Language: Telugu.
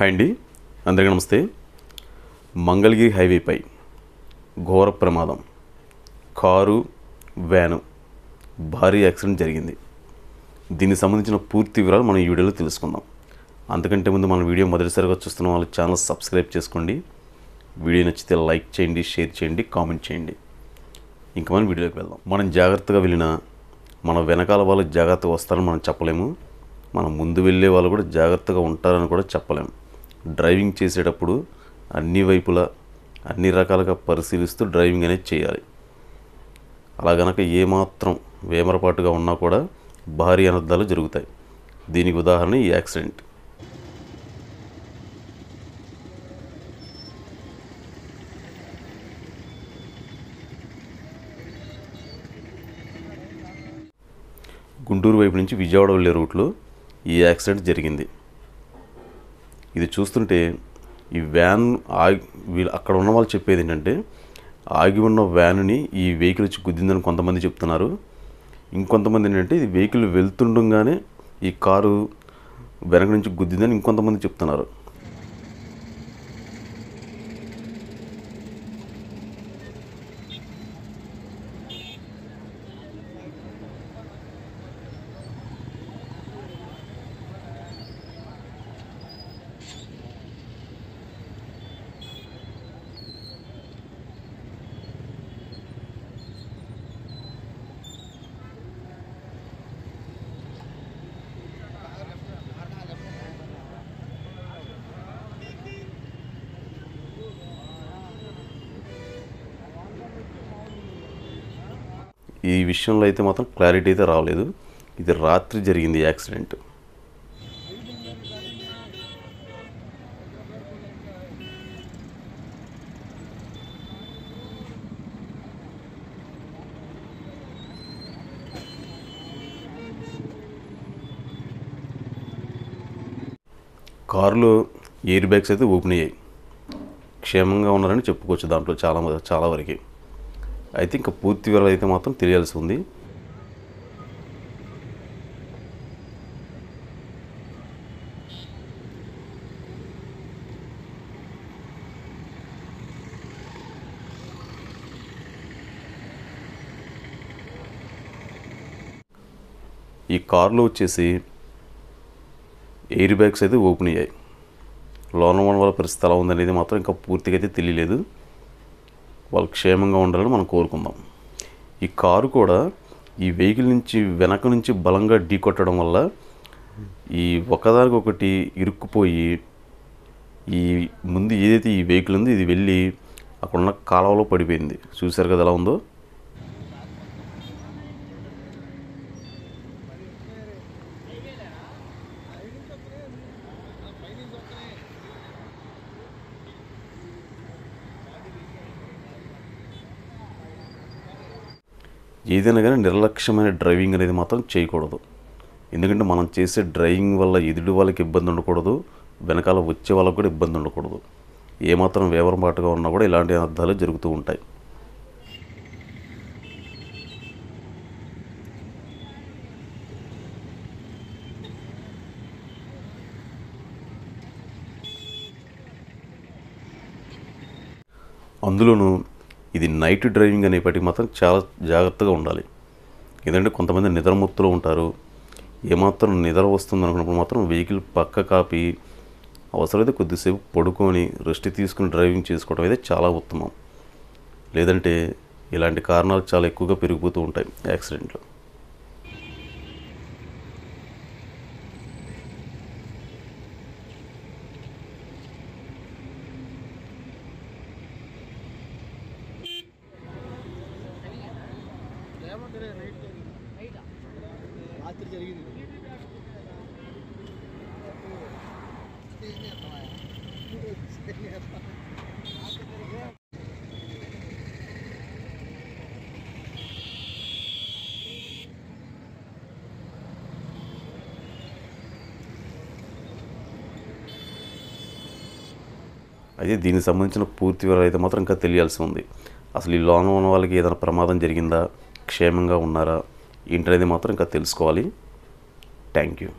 హాయ్ అండి, అందరికీ నమస్తే. మంగళగిరి హైవేపై ఘోర ప్రమాదం, కారు వ్యాను భారీ యాక్సిడెంట్ జరిగింది. దీనికి సంబంధించిన పూర్తి వివరాలు మనం ఈ వీడియోలో తెలుసుకుందాం. అంతకంటే ముందు మన వీడియో మొదటిసారిగా చూస్తున్న వాళ్ళు ఛానల్ సబ్స్క్రైబ్ చేసుకోండి. వీడియో నచ్చితే లైక్ చేయండి, షేర్ చేయండి, కామెంట్ చేయండి. ఇంకా మనం వీడియోలోకి వెళ్దాం. మనం జాగ్రత్తగా వెళ్ళినా మన వెనకాల వాళ్ళు జాగ్రత్తగా వస్తారని మనం చెప్పలేము. మనం ముందు వెళ్ళే వాళ్ళు కూడా జాగ్రత్తగా ఉంటారని కూడా చెప్పలేము. డ్రైవింగ్ చేసేటప్పుడు అన్ని వైపులా అన్ని రకాలుగా పరిశీలిస్తూ డ్రైవింగ్ అనేది చేయాలి. అలా గనక ఏమాత్రం వేమరపాటుగా ఉన్నా కూడా భారీ అనర్థాలు జరుగుతాయి. దీనికి ఉదాహరణ ఈ యాక్సిడెంట్. గుంటూరు వైపు నుంచి విజయవాడ వెళ్ళే రూట్లో ఈ యాక్సిడెంట్ జరిగింది. ఇది చూస్తుంటే ఈ వ్యాన్ వీళ్ళు అక్కడ ఉన్న వాళ్ళు చెప్పేది ఏంటంటే, ఆగి ఉన్న వ్యాన్ని ఈ వెహికల్ వచ్చి గుద్దిందని కొంతమంది చెప్తున్నారు. ఇంకొంతమంది ఏంటంటే ఇది వెహికల్ వెళ్తుండగానే ఈ కారు వెనక నుంచి గుద్దిందని ఇంకొంతమంది చెప్తున్నారు. ఈ విషయంలో అయితే మాత్రం క్లారిటీ అయితే రాలేదు. ఇది రాత్రి జరిగింది యాక్సిడెంట్. కారులో ఎయిర్ బ్యాగ్స్ అయితే ఓపెన్ అయ్యాయి. క్షేమంగా ఉన్నారని చెప్పుకోవచ్చు దాంట్లో చాలా వరకు. అయితే ఇంకా పూర్తి వివరాలు అయితే మాత్రం తెలియాల్సి ఉంది. ఈ కారులో వచ్చేసి ఎయిర్ బ్యాగ్స్ అయితే ఓపెన్ అయ్యాయి. లోన ఉన్న వాళ్ళ పరిస్థితి ఎలా ఉందనేది మాత్రం ఇంకా పూర్తిగా అయితే తెలియలేదు. వాళ్ళు క్షేమంగా ఉండాలని మనం కోరుకుందాం. ఈ కారు కూడా ఈ వెహికల్ నుంచి వెనక నుంచి బలంగా ఢీకొట్టడం వల్ల ఈ ఒకదానికొకటి ఇరుక్కుపోయి ఈ ముందు ఏదైతే ఈ వెహికల్ ఉందో ఇది వెళ్ళి అక్కడున్న కాలువలో పడిపోయింది. చూశారు కదా ఎలా ఉందో. ఏదైనా కానీ నిర్లక్ష్యమైన డ్రైవింగ్ అనేది మాత్రం చేయకూడదు. ఎందుకంటే మనం చేసే డ్రైవింగ్ వల్ల ఎదుటి వాళ్ళకి ఇబ్బంది ఉండకూడదు, వెనకాల వచ్చే వాళ్ళకి కూడా ఇబ్బంది ఉండకూడదు. ఏమాత్రం వేవరపాటుగా ఉన్నా కూడా ఇలాంటి అనర్థాలు జరుగుతూ ఉంటాయి. అందులోనూ ఇది నైట్ డ్రైవింగ్ అనేప్పటికీ మాత్రం చాలా జాగ్రత్తగా ఉండాలి. ఎందుకంటే కొంతమంది నిద్రమత్తులో ఉంటారు. ఏమాత్రం నిద్ర వస్తుంది అనుకున్నప్పుడు మాత్రం వెహికల్ పక్క కాపి అవసరమైతే కొద్దిసేపు పడుకొని రెస్ట్ తీసుకుని డ్రైవింగ్ చేసుకోవడం అయితే చాలా ఉత్తమం. లేదంటే ఇలాంటి కారణాలు చాలా ఎక్కువగా పెరిగిపోతూ ఉంటాయి యాక్సిడెంట్లు. రాత్రి జరిగింది. అయితే దీనికి సంబంధించిన పూర్తి వివరాలు అయితే మాత్రం ఇంకా తెలియాల్సి ఉంది. అసలు ఈ లోన ఉన్న వాళ్ళకి ఏదైనా ప్రమాదం జరిగిందా, క్షేమంగా ఉన్నారా ఏంటనేది మాత్రం ఇంకా తెలుసుకోవాలి. Thank you.